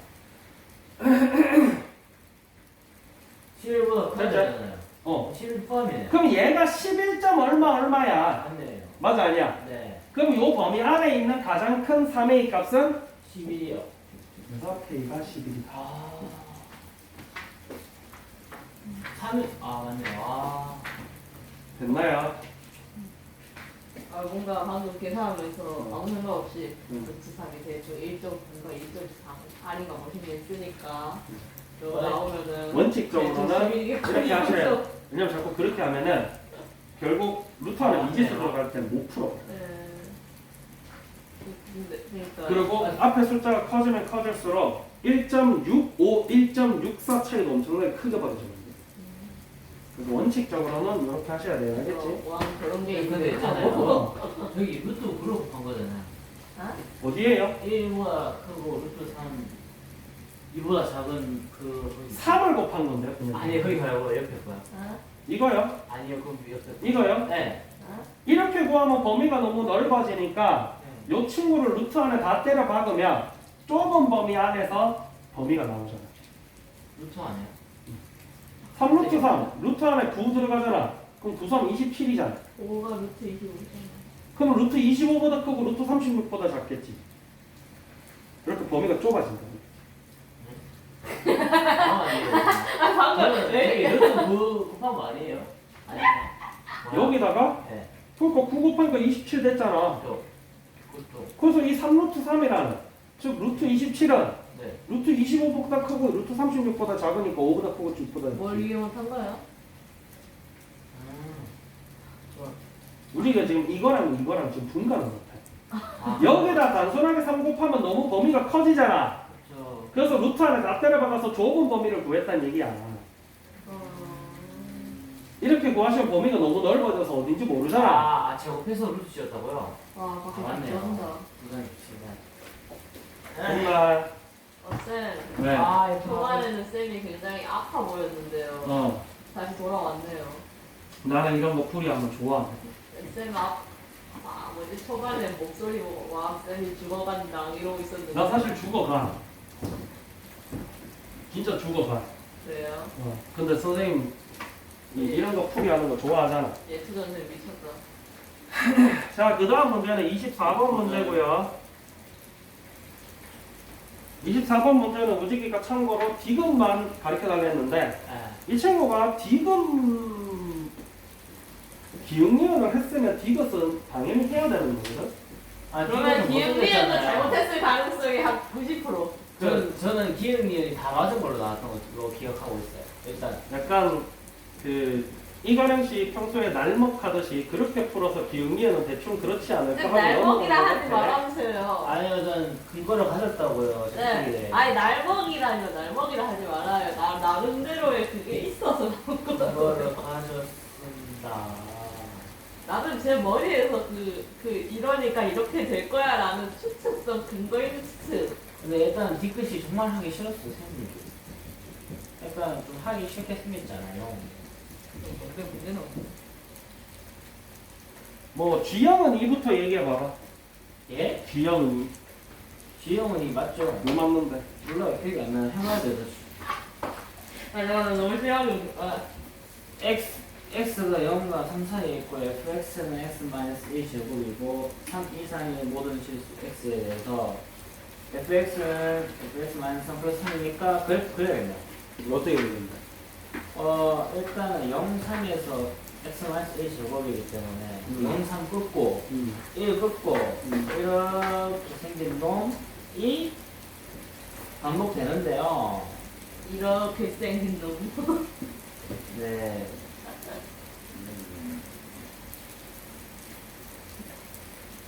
11보다 그렇죠? 크잖아요. 11 포함이네요. 그럼 얘가 11점 얼마야? 맞네요. 맞아 아니야? 네. 그럼 요 범위 안에 있는 가장 큰 3의 값은 11이요. 그래서 K가 11이다. 아. 3이 맞네요. 됐나요? 아 뭔가 방금 계산하면서 아무 생각 없이 음. 루트 3이 대충 1.9인가 1.4 아닌가 뭐 힘이 쓰니까 저 네. 나오면은 원칙적으로는 이게 이렇게 하셔야 돼. 왜냐면 자꾸 그렇게 하면은 결국 루트 안에 이지수 들어갈 때는 못 풀어. 네. 그러니까 그리고 앞에 숫자가 커지면 커질수록 1.65, 1.64 차이도 엄청나게 크게 받으셔야 돼요. 그래서 원칙적으로는 이렇게 하셔야 돼요. 알겠지? 왕 그런 게 근데 있는데 있잖아요. 저기 루트 그룹 한 거잖아요. 아? 어디에요? 1보다 크고 루트 3 이보다 작은 그 3을 곱한 건데요. 그냥. 아니 거기 말고 옆에 거요. 아? 이거요? 아니요 그 옆에 거. 이거요? 네. 아? 이렇게 구하면 범위가 너무 넓어지니까 요 친구를 루트 안에 다 때려 박으면 좁은 범위 안에서 범위가 나오잖아. 루트 아니에요? 3루트 3, 루트 안에 9 들어가잖아. 그럼 9, 3, 27이잖아. 5가 루트 25잖아. 그럼 루트 25보다 크고 루트 36보다 작겠지. 이렇게 범위가 좁아진다. 아니에요. 아 방금 저는 왜? 저기 루트 9 곱한 거 아니에요? 아니요. 여기다가 네. 그러니까 9 곱하니까 27 됐잖아. 그것도 그것도 그래서 이 3루트 3이라는 즉 루트 27은 네. 루트 25보다 크고 루트 36보다 작으니까 5보다 크고 6보다 뭘 작지. 이해 못한 거야? 우리가 지금 이거랑 지금 분간을 못해. 아, 여기다 단순하게 3 곱하면 너무 범위가 커지잖아. 그렇죠. 그래서 루트 안에 다 때려박아서 좁은 범위를 구했다는 얘기야. 이렇게 구하시면 범위가 너무 넓어져서 어딘지 모르잖아. 제곱해서 루트 지었다고요? 와 밖에 다 맞네요. 들어간다. 부산 정말 쌤 왜? 초반에는 쌤이 굉장히 아파 보였는데요. 다시 돌아왔네요. 나는 이런 거 풀이 하면 좋아. 쌤 뭐지 초반에 목소리 보고 와 쌤이 죽어간다 이러고 있었는데. 나 사실 죽어가. 진짜 죽어가. 그래요? 근데 선생님 이런 거 풀이 하는 거 좋아하잖아. 예투전생 미쳤다. 자, 그 다음 문제는 24번 문제고요. 24번 문제는 우지기가 참고로 디귿만 가르쳐달라 했는데 이 친구가 디귿 기응이응을 했으면 디귿은 당연히 해야 되는 거거든. 그러면 기흥리언도 잘못했을 가능성이 한 90%. 저는 기흥리언이 다 맞은 걸로 나왔던 거 기억하고 있어요. 일단 약간 그 이가령 씨 평소에 날먹하듯이 그렇게 풀어서 기응이응은 대충 그렇지 않을까 쌤 하고 날먹이라 넘어간 하지 것 같아. 말아주세요. 아니요 전 근거를 가졌다고요. 네. 책에. 아니 날먹이라뇨. 날먹이라 하지 말아요. 나름대로의 그게 있어서 나온 근거를 거잖아요. 가졌습니다. 나는 제 머리에서 이러니까 이렇게 될 거야라는 추측성 근거 있는 추측. 근데 일단 뒤끝이 정말 하기 싫었어요. 선생님. 약간 좀 하기 싫겠습니다잖아요. 근데 문제는 없어. 뭐 G형은 2부터 얘기해봐라. 예? G형은 2. G형은 이 맞죠? 뭐 맞는데? 몰라요. 기억이 안 나요. 해봐야 돼요. 아니 나는 너무 싫어하는 x가 0과 3 사이에 있고 fx는 x-1 제곱이고 3 이상의 모든 실수 x에 대해서 fx는 fx-3 플러스 3이니까 그래야겠네요. 어떻게 되는데? 일단은 0, 3에서 x-1 제곱이기 때문에 0, 3 끊고 1. 1 끊고 이렇게 생긴 놈이 반복되는데요. 이렇게 생긴 놈. 네.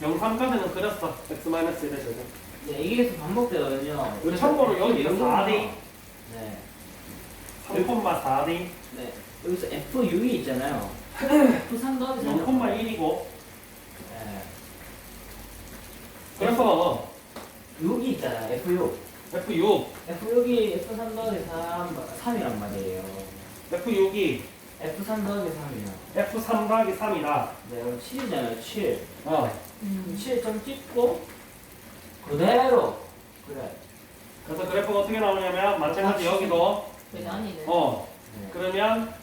0,3까지는 그렸어. x-1의 제곱. 네, 이게 계속 반복되거든요. 그 참고로 여기 그래서 4D, 네. 3,4D, 네. 여기서 F6이 있잖아요. F3 더하기 3. 0,1이고. 네. 그래서 6이 있잖아요. F6. F6, F6이 F3 더하기 3이란 말이에요. F6이 F3 더하기 3이요. F3 더하기 3이다. 네, 그럼 7이잖아요. 7. 어. 7점 찍고 그대로. 그래. 그래서 그래프가 어떻게 나오냐면 마찬가지 여기도 대단이네. 네. 그러면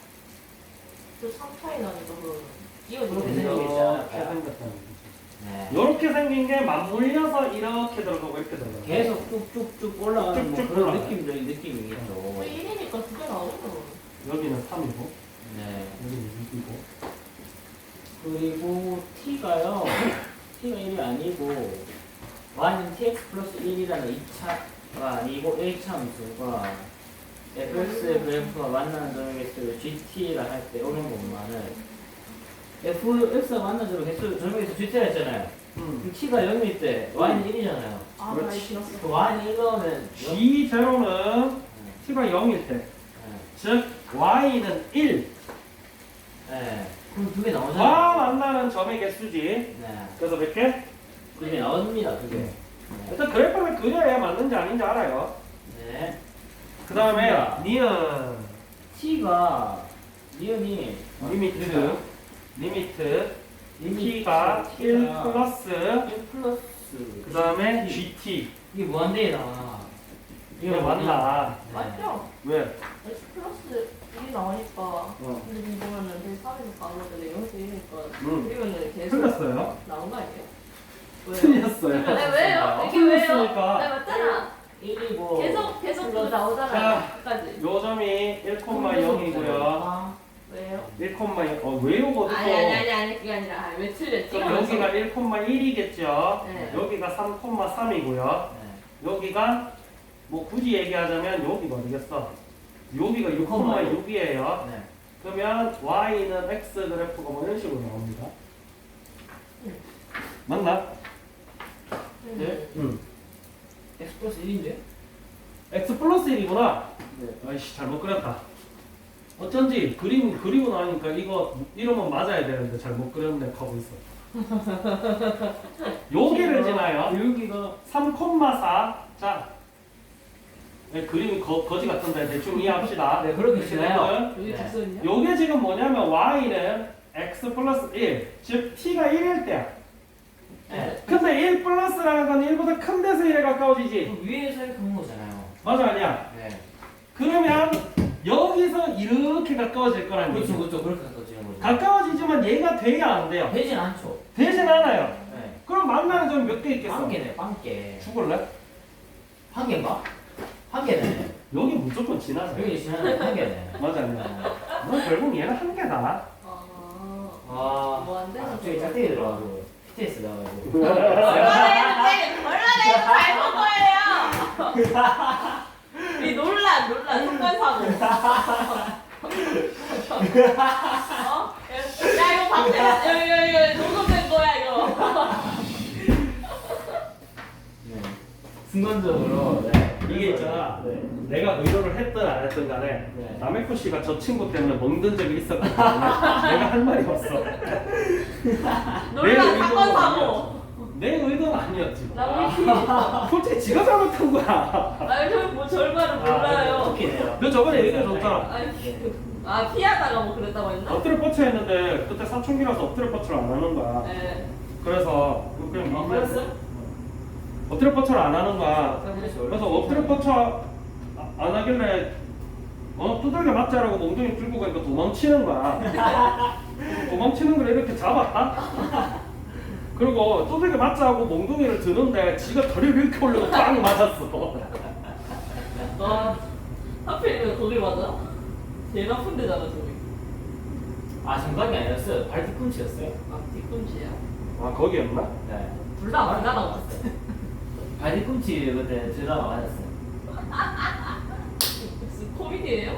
또 3차이 나니까 그 그렇게 이어지네. 생겼죠. 이렇게 생겼다는 거지. 네. 이렇게 생긴 게 맞물려서 이렇게 들어가고 이렇게 들어가고. 계속 쭉쭉쭉 올라가는 뭐 쭉쭉 그런 올라가요. 느낌적인 느낌이겠죠. 뭐 1이니까 두 개 나오죠. 여기는 3이고 네. 여기는 6이고. 그리고 t가요. t가 1이 아니고 y는 tx 플러스 1이라는 2차가 아니고 1차 함수가 fx의 그래프가 만나는 점의 개수를 gt라 할 때 오는 것만은 fx가 만나는 점의 개수 점의 개수 gt라 했잖아요. 그럼 t가 0일 때 y는 1이잖아요. 아, 그렇지. 많이 길었어. 그 y는 1 넣으면 G0는 t가 0일 때, 즉 y는 1. 네. 그럼 두 개 와 나오잖아요. 만나는 점의 개수지. 네. 그래서 몇 개? 두 개 나옵니다. 두 개. 네. 일단 그래프를 그려야 맞는지 아닌지 알아요. 네. 그 다음에 맞습니다. 니은 t가 니은이 리미트 t가 1 플러스 1 플러스 그 다음에 GT. gt. 이게 무한대에 나와. 이거 맞나? 맞죠? 왜? X 플러스 1이 나오니까 근데 지금 보면은 그 3에서 가로인데 0에서 1이니까 그리면은 계속 틀렸어요? 나온 거 아니에요? 틀렸어요. 네, 왜요? 이게 틀렸으니까. 왜요? 네, 맞잖아. 1이고 계속 그 나오잖아요. 자, 끝까지. 요 점이 1,0이고요. 아, 왜요? 1,0 왜요가 어디서? 아니 그게 아니라 아, 왜 틀렸지? 그럼 여기가 1,1이겠죠. 네. 여기가 3,3이고요. 네. 여기가 뭐 굳이 얘기하자면 여기가 어디겠어? 여기가 6,6이에요. 네. 그러면 y는 x 그래프가 뭐 이런 식으로 나옵니다. 맞나? 네. 응. x 플러스 1인데? x 플러스 1이구나. 네. 아이씨 잘못 그렸다. 어쩐지 그림 그리고 나니까 이거 이러면 맞아야 되는데 잘못 그렸네 하고 있어. 여기를 지나요. 여기가 3,4. 자, 네, 그림이 거지 같은데 대충 이해합시다. 네, 그렇게 지나요. 여기 네. 직선이요? 요게 지금 뭐냐면 y는 x 플러스 1, 즉 t가 1일 때야. 네. 근데 1 플러스라는 건 1보다 큰 데서 1에 가까워지지. 그럼 위에서 이렇게 한 거잖아요. 맞아 아니야? 네. 그러면 여기서 이렇게 가까워질 거란 그렇죠, 얘기죠. 그렇죠. 그렇게 가까워지는 거죠. 가까워지지만 얘가 돼야 안 돼요. 되진 않죠. 되진 않아요. 네. 그럼 만나는 점이 몇 개 있겠어? 한 개네, 한 개. 죽을래? 한 개인가? 한 개네. 여기 무조건 지나서. 여기 지나는 한 개네. 맞아 아니야? 너 결국 얘는 한 개다. 아, 뭐 안 되는 갑자기 거야? 짝대기 들어가지고 PTS 나가지고. 얼마나 해도 잘 먹어요. 이 논란 순간 사고. 어? 야 이거 박태 여기 녹음된 거야 이거. 네. 순간적으로. 네. 이게 있잖아. 네. 내가 의도를 했든 안 했든 간에 네. 남해코 씨가 저 친구 때문에 멍든 적이 있었기 때문에 내가 할 말이 없어. 논란 사건 사고. 내 의도는 아니었지. 나 우리 솔직히 지가 잘못한 거야. 아니 저뭐 절반을 몰라요. 웃기네요. 너 저번에 얘기해줬잖아. 아 피하다가 뭐 그랬다고 했나? 엎드려 뻗쳐 했는데 그때 사춘기라서 엎드려 뻗쳐를 안 하는 거야. 네. 그래서 그냥 그랬어? 엎드려 뻗쳐를 안 하는 거야. 그래서 엎드려 뻗쳐 안 하길래 두들겨 맞자라고 몽둥이 들고 가니까 도망치는 거야. 도망치는 걸 이렇게 잡았다. 그리고 두들겨 맞자고 몽둥이를 드는데 지가 다리를 이렇게 올리고 빵 맞았어. 하필이면 거길 맞아? 제일 나쁜 데잖아 저기. 아 정각이 아니었어요. 발 뒤꿈치였어요. 아, 뒤꿈치야. 아 거기였나? 네. 둘다 맞았어. 발 뒤꿈치 그때 둘 다 맞았어요. 무슨 코미디예요?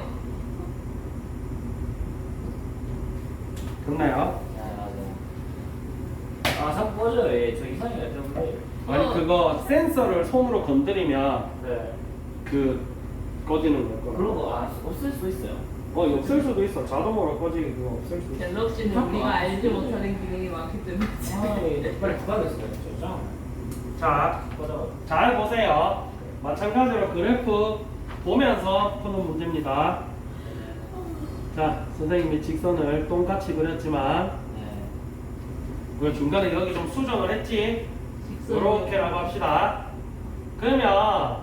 됐나요? 네 맞아요. 아 자꾸 꺼져요. 얘. 저 이상해요 때문에. 아니 그거 센서를 손으로 건드리면 네. 그 꺼지는 걸 그런 거야. 거 없을 수 있어요. 없을 수도 있어. 자동으로 꺼지게 그거 없을 수도 있어. 갤럭시는 우리가 알지 못하는 기능이 많기 때문에. 빨리 구하겠어요. 진짜. 자, 꺼져. 잘 보세요. 마찬가지로 그래프 보면서 푸는 문제입니다. 자, 선생님이 직선을 똑같이 그렸지만 네. 우리 중간에 여기 좀 수정을 했지? 직선으로. 요렇게라고 합시다. 그러면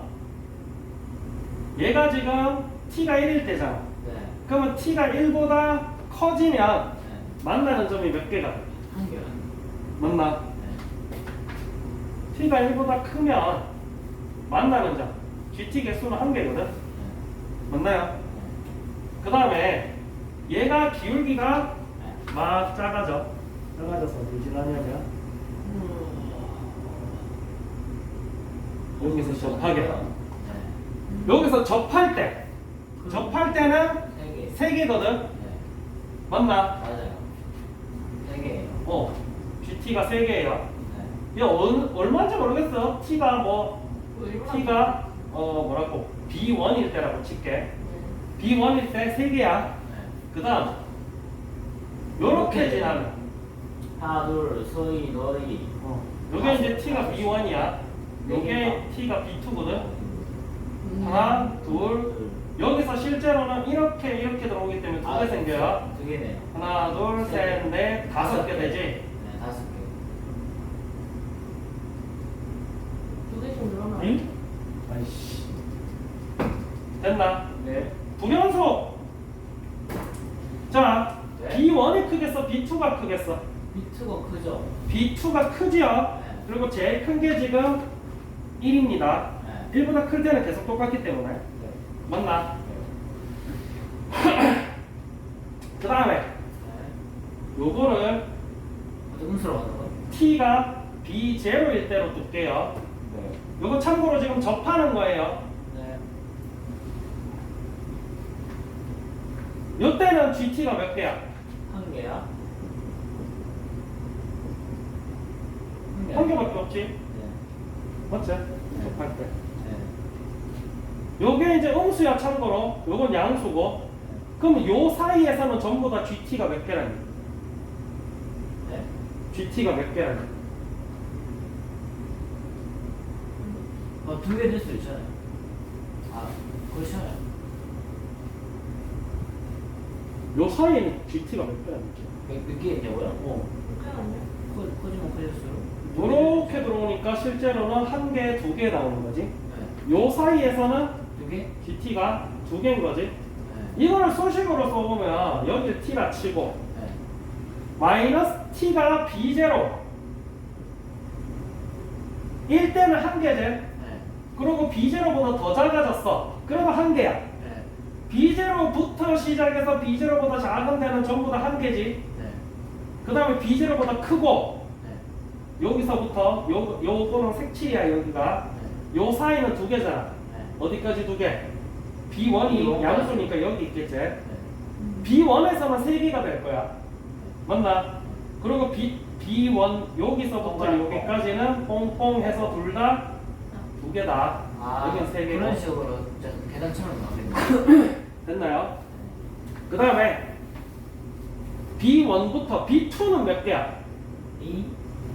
얘가 지금 t가 1일 때잖아. 네. 그러면 t가 1보다 커지면 네. 만나는 점이 몇 개가 돼? 한 개요. 맞나? 네. t가 1보다 크면 만나는 점 gt 개수는 한 개거든? 네. 맞나요? 그 다음에 얘가 기울기가 막 작아져서 어디 지나냐면 여기서 접하게. 네. 여기서 접할 때는 세 개. 3개거든? 네. 맞나? 맞아요. 세 개예요. GT가 3개예요. 네. 이게 얼마인지 모르겠어. T가 T가 뭐라고 B1일 때라고 칠게. B1일 때 3개야. 네. 그 다음 요렇게 지나면 하나, 둘, 서희, 너희. 요게 이제 T가 B1이야. 요게 T가 B2거든. 하나, 둘. 여기서 실제로는 이렇게 들어오기 때문에 두 개 생겨요. 두 개네요. 하나, 둘, 셋, 넷, 5개 되지. 네, 5개. 두 개씩 늘어나. 응? 아이씨. 됐나? 네. 분연수. 자, 네. B1이 크겠어? B2가 크겠어? B2가 크죠? B2가 크지요? 네. 그리고 제일 큰 게 지금 1입니다. 네. 1보다 클 때는 계속 똑같기 때문에. 네. 맞나? 네. 그 다음에 네. 요거를 어떻게 음수로 하는 거예요? T가 B0일 때로 둘게요. 네. 요거 참고로 지금 접하는 거예요. 네. 요때는 GT가 몇 개야? 한 개야? 한 개. 한 개밖에 없지? 네. 맞지? 접할 때. 네. 요게 이제 음수야 참고로. 요건 양수고. 그럼 요 사이에서는 전부 다 GT가 몇 개라니? 네. GT가 몇 개라니? 두 개 될 수 있잖아요. 아, 그렇잖아요. 요 사이에는 GT가 몇 개라니? 몇개 있냐고요? 커지면 커질수록. 요렇게 들어오니까 실제로는 한 개, 두 개 나오는 거지. 네. 요 사이에서는 두 개? GT가 두 개인 거지. 네. 이거를 수식으로 써보면 여기 T가 치고 네. 마이너스 T가 B0 1 때는 한 개지. 네. 그리고 B0보다 더 작아졌어. 그러면 한 개야. 네. B0부터 시작해서 B0보다 작은 데는 전부 다 한 개지. 네. 그 다음에 B0보다 크고 네. 여기서부터 요거는 색칠이야 여기가. 요 사이는 두 개잖아. 네. 어디까지 두 개? B1이 B1 양수니까 여기 있겠지. 네. B1에서는 3개가 될 거야. 맞나? 그리고 B1 여기서부터 여기까지는 뽕뽕 해서 둘 다 두 개다. 여긴 세 개고. 그런 식으로 진짜 계단처럼 나오겠네요. 됐나요? 그 다음에 B1부터 B2는 몇 개야? 2,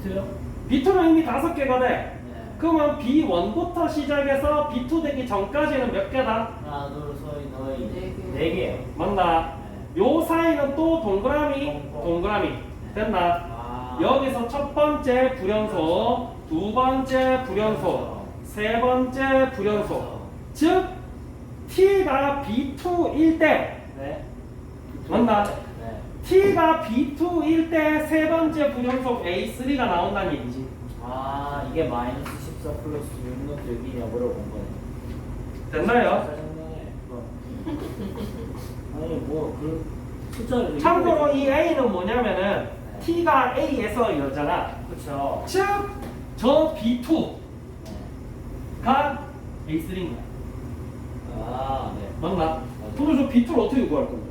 2요? B2는 이미 5개가 돼. 네. 그러면 B1부터 시작해서 B2 되기 전까지는 몇 개다? 하나, 둘, 서희, 너희. 네 개. 4개요. 맞나? 요 사이는 또 동그라미, 동그라미. 됐나? 아. 여기서 첫 번째 불연소, 두 번째 불연소, 세 번째 불연소. 즉, T가 B2일 때, 네. 맞나? 네. T가 B2일 때 세 번째 불연속 A3가 나온다는 얘기지. 아, 이게 마이너스 14 플러스 6는 여기냐 물어본 거네. 됐나요? 짜증나네. 아니, 숫자를 참고로 이 A는 뭐냐면은 네. T가 A에서 이러잖아. 그렇죠. 즉, 저 B2가 A3인 거야. 아, 네. 맞나? 그럼 저 B2를 어떻게 구할 건데?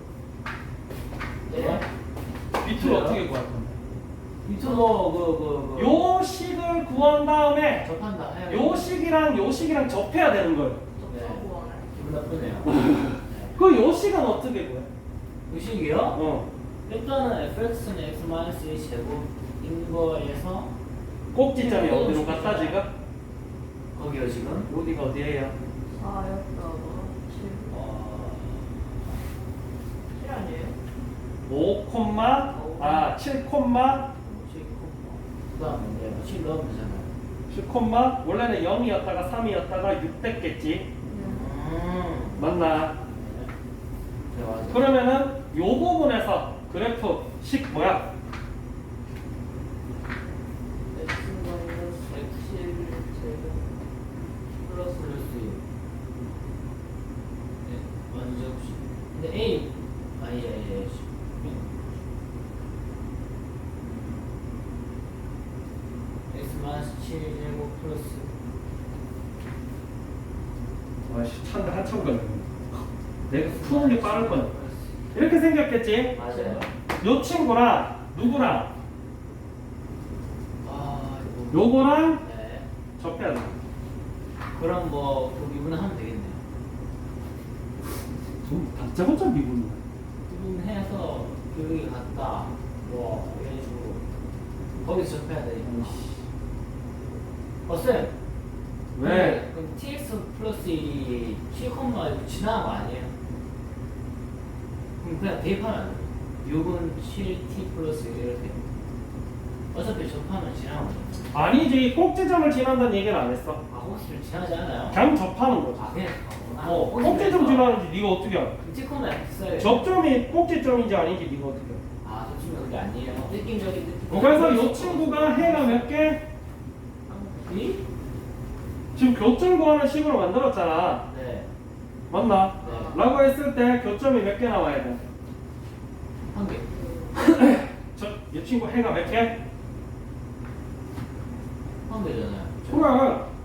네. B2를 어떻게 구할 건데? 유튜버 요 식을 구한 다음에 접한다 해요. 요 식이랑 접해야 되는 거예요. 접하고 하네. 기분 나쁘네요. 그 요 식은 어떻게 구해? 의식이요? 어. 일단은 fx는 x-1 제곱인 거에서 꼭지점이 어디로 갔다 지금? 거기요 지금? 어디가 어디예요? 4였다가 7. 어... 7 아니에요? 7, 그 다음에 이제 7 넣으면 되잖아요. 7, 원래는 0이었다가 3이었다가 6 됐겠지. 맞나? 네, 맞아요. 그러면은 요 부분에서 그래프 식 뭐야? x 마이너스 x7 제곱 플러스 플러스 6. 네, 완전 없이. 근데 A 아예 x-7 제곱 플러스 와씨 찬다 한참 걸려. 내가 푸는 게 빠를 거야. 이렇게 생겼겠지? 맞아요. 요 친구랑 누구랑 아 이거 요거랑 네. 접해야 돼. 그럼 뭐그 미분하면 되겠네요. 좀 다짜고짜 미분이야. 미분해서 교육이 같다. 뭐 이런 식으로 거기서 접해야 되니까. 쌤. 왜? 그럼 tx 플러스 1이 7,1로 지나간 거 아니에요? 그럼 그냥 대입하면 안 돼요. 6은 7t 플러스 1 이렇게. 어차피 접하면 지나간 거죠. 아니지, 꼭지점을 지난다는 얘기는 안 했어. 아 혹시 지나지 않아요? 그냥 접하는 거지. 아 그냥 꼭지점 지나는지 네가 어떻게 알아? 티코는 비싸요. 접점이 꼭지점인지 아닌지 네가 어떻게 알아? 아 접점이 그게 아니에요. 느낌적인 느낌. 그래서 이 친구가 해가 몇 개? 이? 지금 교점 구하는 식으로 만들었잖아. 네. 맞나? 네. 라고 했을 때 교점이 몇 개 나와야 돼? 한 개. 이 친구 해가 몇 개? 한 개잖아요. 그래.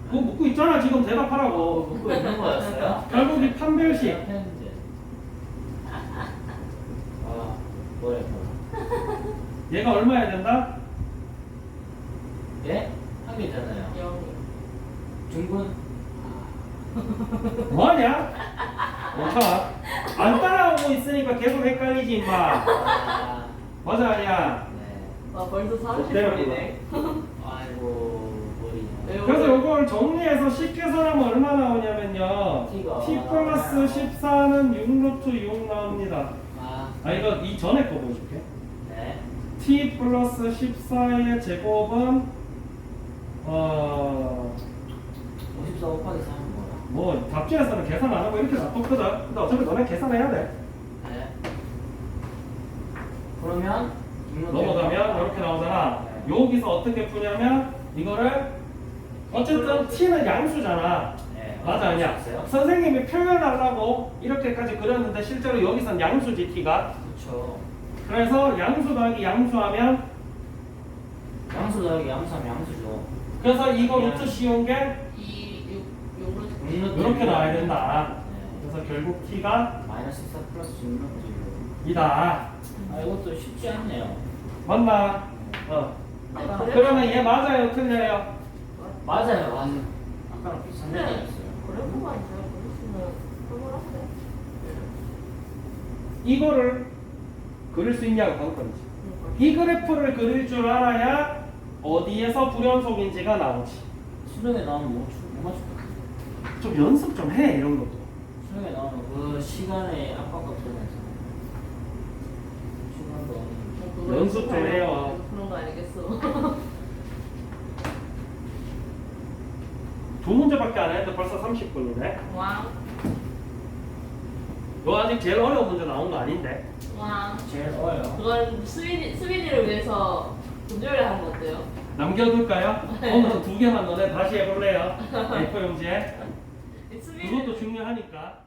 그거 묻고 있잖아. 지금 대답하라고. 묻고 있는 거였어요? 결국 이 판별식. 했는데. 아 뭐야 얘가 얼마야 된다? 예? 한 개잖아요. 0. 중분. 뭐하냐? 멈춰. 안 따라오고 있으니까 계속 헷갈리지 임마. 아, 맞아 아니야? 네. 아 벌써 때려보라. 30분이네. 아이고 머리. 그래서 이걸 정리해서 쉽게 설하면 얼마 나오냐면요. T가 t 플러스 14는 6루트 6 나옵니다. 아 이거 이 전에 거 보여줄게. 네. t 플러스 14의 제곱은 54 곱하기 3은 뭐야? 뭐 답지에서는 계산 안 하고 이렇게 놔뒀거든. 근데 어차피 너네 계산해야 돼. 네. 그러면 넘어가면 이렇게 나오잖아. 네. 여기서 어떻게 푸냐면 이거를 어쨌든 t는 양수잖아. 네. 맞아 아니야? 있어요? 선생님이 표현하려고 이렇게까지 그렸는데 실제로 여기선 양수지 t가. 그렇죠. 그래서 양수 더하기 양수하면 양수 더하기 양수하면 양수죠. 그래서 이거 루트 씌운 게 2, 6, 6로 이렇게 나와야 된다. 네. 그래서 결국 t가 마이너스 14 플러스 6는 이다. 아 이것도 쉽지 않네요. 맞나? 아까 그러면 얘 맞아요, 틀려요? 맞아요, 맞아요. 아까랑 비슷한 네. 얘기였어요. 그래프가 있어요. 그래프는 해볼한데. 이거를 그릴 수 있냐고 관건이지. 이 그래프를 그릴 줄 알아야 어디에서 불연속인지가 나오지. 수능에 나오면 못 맞출 것 같아요. 좀 연습 좀 해, 이런 것도. 수능에 나오면 그 시간에 압박과 들어가서 시간도 연습 좀 해요. 그런 거 아니겠어. 두 문제밖에 안 했는데 벌써 30분이네. 와. 너 아직 제일 어려운 문제 나온 거 아닌데? 와. 제일 어려요. 그건 수빈이를 위해서 분조를 하는 거 어때요? 남겨둘까요? 네. 오늘은 두 개만 너네 다시 해볼래요? A4 용지에. 수빈이 그것도 중요하니까.